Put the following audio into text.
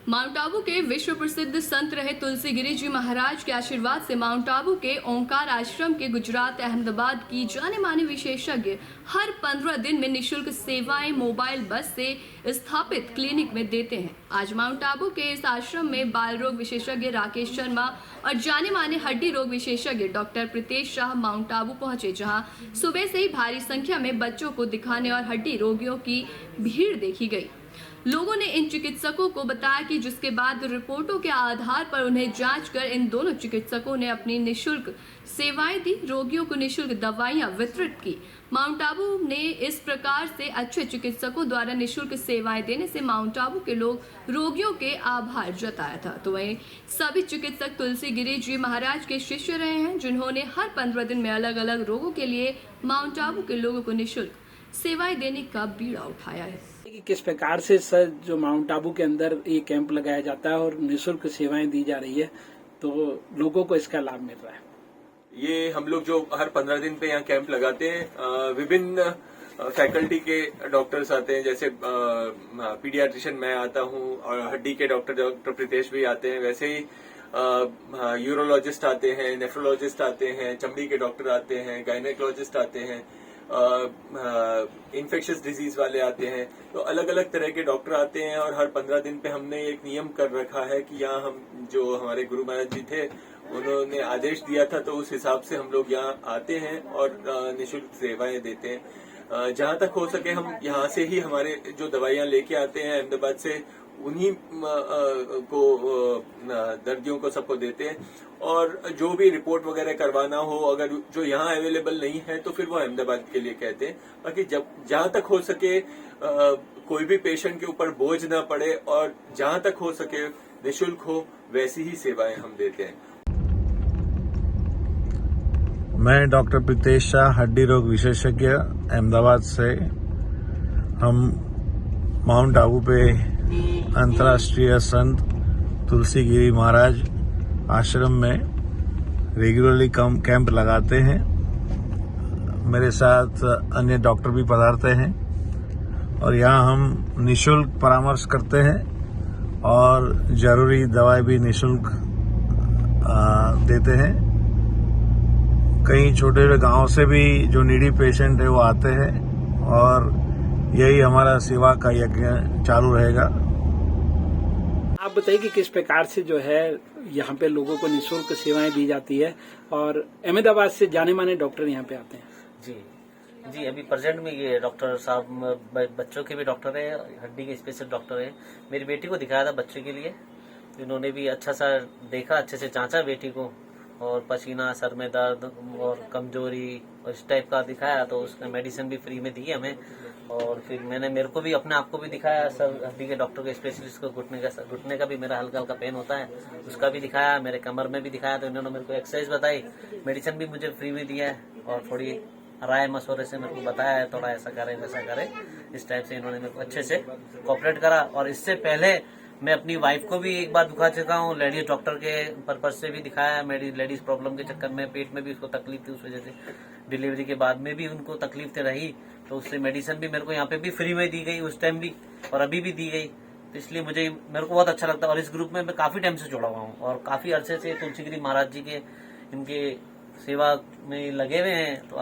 Mount Abu के विश्व प्रसिद्ध संत रहे तुलसी गिरी जी महाराज के आशीर्वाद से माउंट आबू के ओंकार आश्रम के गुजरात अहमदाबाद की जाने माने विशेषज्ञ हर 15 दिन में निशुल्क सेवाएं मोबाइल बस से स्थापित क्लिनिक में देते हैं। आज माउंट आबू के इस आश्रम में बाल रोग विशेषज्ञ राकेश शर्मा और जाने माने हड्डी रोग विशेषज्ञ डॉक्टर प्रीतेश शाह माउंट आबू पहुंचे, जहां सुबह से ही भारी संख्या में बच्चों को दिखाने और हड्डी रोगियों की भीड़ देखी गई। लोगों ने इन चिकित्सकों को बताया कि जिसके बाद रिपोर्टों के आधार पर उन्हें जांच कर इन दोनों चिकित्सकों ने अपनी निशुल्क सेवाएं दी, रोगियों को निशुल्क दवाइयां वितरित की। माउंट आबू ने इस प्रकार से अच्छे चिकित्सकों द्वारा निशुल्क सेवाएं देने से माउंट आबू के लोग रोगियों के आभार जताया था। तो वहीं सभी चिकित्सक तुलसी गिरी जी महाराज के शिष्य रहे हैं, जिन्होंने हर 15 दिन में अलग अलग रोगों के लिए माउंट आबू के लोगों को निशुल्क सेवाएं देने का बीड़ा उठाया है। कि किस प्रकार से सर जो माउंट आबू के अंदर ये कैंप लगाया जाता है और निःशुल्क सेवाएं दी जा रही है, तो लोगों को इसका लाभ मिल रहा है। ये हम लोग जो हर 15 दिन पे यहाँ कैंप लगाते हैं, विभिन्न फैकल्टी के डॉक्टर्स आते हैं, जैसे पीडियाट्रिशियन मैं आता हूँ और हड्डी के डॉक्टर प्रीतेश भी आते हैं, वैसे ही यूरोलॉजिस्ट आते हैं, नेफ्रोलॉजिस्ट आते हैं, चमड़ी के डॉक्टर आते हैं, गायनेकोलॉजिस्ट आते हैं, इन्फेक्शियस डिजीज वाले आते हैं। तो अलग अलग तरह के डॉक्टर आते हैं और हर 15 दिन पे हमने एक नियम कर रखा है कि यहाँ हम जो हमारे गुरु महाराज जी थे उन्होंने आदेश दिया था, तो उस हिसाब से हम लोग यहाँ आते हैं और निःशुल्क सेवाएं देते हैं। जहां तक हो सके हम यहाँ से ही हमारे जो दवाइयां लेके आते हैं अहमदाबाद से, उन्हीं को दर्दियों को सबको देते हैं। और जो भी रिपोर्ट वगैरह करवाना हो, अगर जो यहाँ अवेलेबल नहीं है तो फिर वो अहमदाबाद के लिए कहते हैं। बाकी जहां तक हो सके कोई भी पेशेंट के ऊपर बोझ ना पड़े और जहां तक हो सके निःशुल्क हो, वैसी ही सेवाएं हम देते हैं। मैं डॉक्टर प्रीतेश शाह, हड्डी रोग विशेषज्ञ, अहमदाबाद से। हम माउंट आबू पे अंतर्राष्ट्रीय संत तुलसी गिरी महाराज आश्रम में रेगुलरली कैंप लगाते हैं। मेरे साथ अन्य डॉक्टर भी पधारते हैं और यहाँ हम निःशुल्क परामर्श करते हैं और जरूरी दवाई भी निःशुल्क देते हैं। कई छोटे छोटे गांव से भी जो नीडी पेशेंट है वो आते हैं और यही हमारा सेवा का यज्ञ चालू रहेगा। आप बताइए कि किस प्रकार से जो है यहाँ पे लोगों को निःशुल्क सेवाएं दी जाती है और अहमदाबाद से जाने माने डॉक्टर यहाँ पे आते हैं। जी अभी प्रेजेंट में ये डॉक्टर साहब बच्चों के भी डॉक्टर है, हड्डी के स्पेशल डॉक्टर है। मेरी बेटी को दिखाया था बच्चे के लिए, इन्होंने भी अच्छा सा देखा, अच्छे से जांचा बेटी को, और पसीना, सर में दर्द और कमजोरी और इस टाइप का दिखाया, तो उसने मेडिसिन भी फ्री में दी हमें। और फिर मेरे को भी अपने आप को भी दिखाया, सर हड्डी के डॉक्टर के स्पेशलिस्ट को, घुटने का भी मेरा हल्का हल्का पेन होता है, उसका भी दिखाया, मेरे कमर में भी दिखाया। तो इन्होंने मेरे को एक्सरसाइज बताई, मेडिसिन भी मुझे फ्री में दिया है और थोड़ी राय मशवरे से मेरे को बताया है, थोड़ा ऐसा करें वैसा करें, इस टाइप से इन्होंने मेरे को अच्छे से कोऑपरेट करा। और इससे पहले मैं अपनी वाइफ को भी एक बार दिखा चुका हूँ, लेडीज डॉक्टर के पर्पज से भी दिखाया। मेरी लेडीज प्रॉब्लम के चक्कर में पेट में भी उसको तकलीफ थी, उस वजह से डिलीवरी के बाद में भी उनको तकलीफ रही, तो उससे मेडिसिन भी मेरे को यहाँ पे भी फ्री में दी गई, उस टाइम भी और अभी भी दी गई। तो इसलिए मेरे को बहुत अच्छा लगता है। और इस ग्रुप में मैं काफी टाइम से जुड़ा हुआ हूँ और काफी अरसे से तुलसी गिरी महाराज जी के इनके सेवा में लगे हुए हैं। तो